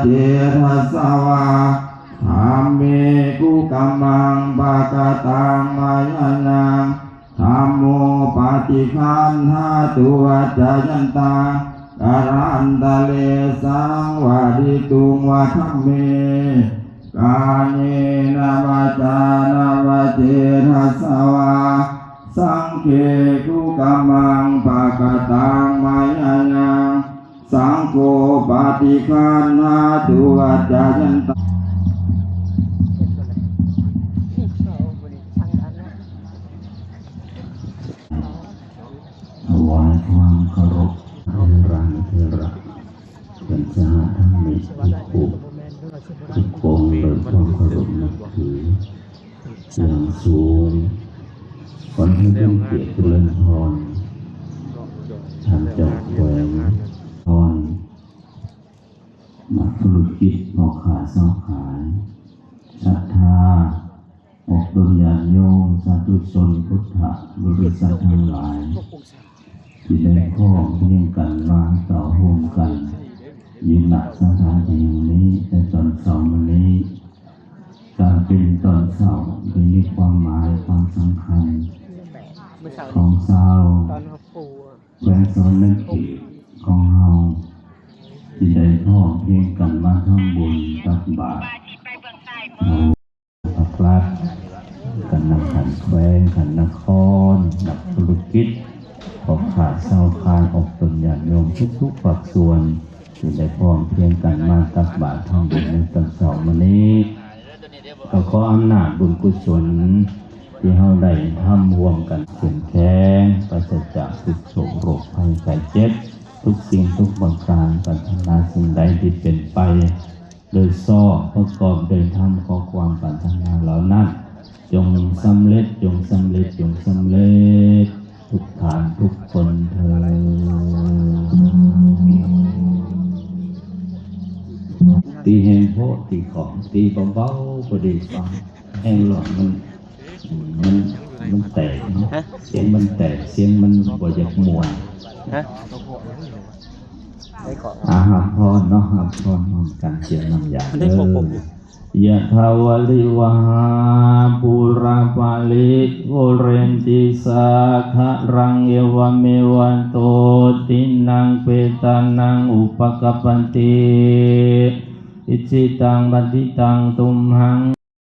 เจทัสสวะธรรมเมกุกัมมังปะกตังมายานังธัมโมปฏิคันหาตุวัจจยันตังการันตะเลสังวะดิตุงวะธัมเมกาเยนะวาจานะวะเจทัสสวะสังเขกุกัมมังปะกตังมายานังสังโฆปฏิคันหาตุวัจจยันตังถวายความเคารพรังเทระกัญชาทั้งมิตรทุกทุกกองเปิดความเคารพนับถืออย่างสูงขอให้เป็นเกียรติเจริญพรทางเจ้าแขวงพรนักธุรกิจพ่อค้าซ้อขายศรัทธาอกตนญาติโยมสาธุชนพุทธบริษัททั้งหลายที่ได้พ้องเพียงกันมาต่อโฮมกันยืนหนักสถานที่แห่งนี้ในตอนเสาร์วันนี้การเป็นตอนเสาร์มีความหมายความสำคัญของเสาร์แหวนโซนนั่นคือของเฮาที่ได้พ้องเพียงกันมาทำบุญตักบาตรพักรัฐกันนักขันแขวงขันนครนักธุรกิจขอขาดเศร้าคานอกตนญาติโยมทุกๆฝักส่วนที่ได้พร้อมเพียงกันมาตักบาตรทำบุญในตอนเสาร์วันนี้ก็ขออำนาจบุญกุศลที่เราได้ทำร่วมกันเข้มแข็งปราศจากทุกโศกโรคภัยไข้เจ็บทุกสิ่งทุกประการปรารถนาสิ่งใดที่เป็นไปโดยซ่อประกอบโดยธรรมขอความปรารถนาเหล่านั้นจงสำเร็จจงสำเร็จจงสำเร็จทุกฐานทุกคนเถิดตีแห่งโพตีของตีเบาๆก็ดีฟังแห่งหลอดมันแตกเสียงมันแตกเสียงมันบ่อยากมวนหับพรเนาะหับพรพร้อมกันเสียงน้ำยาเด้อยะทาวลิวหาปุราปาลิโกเรนติสาคะรังเอวเมวันโตตินังเปตานังอุปกัปปันติอิจิตังบันติตังตุมหัง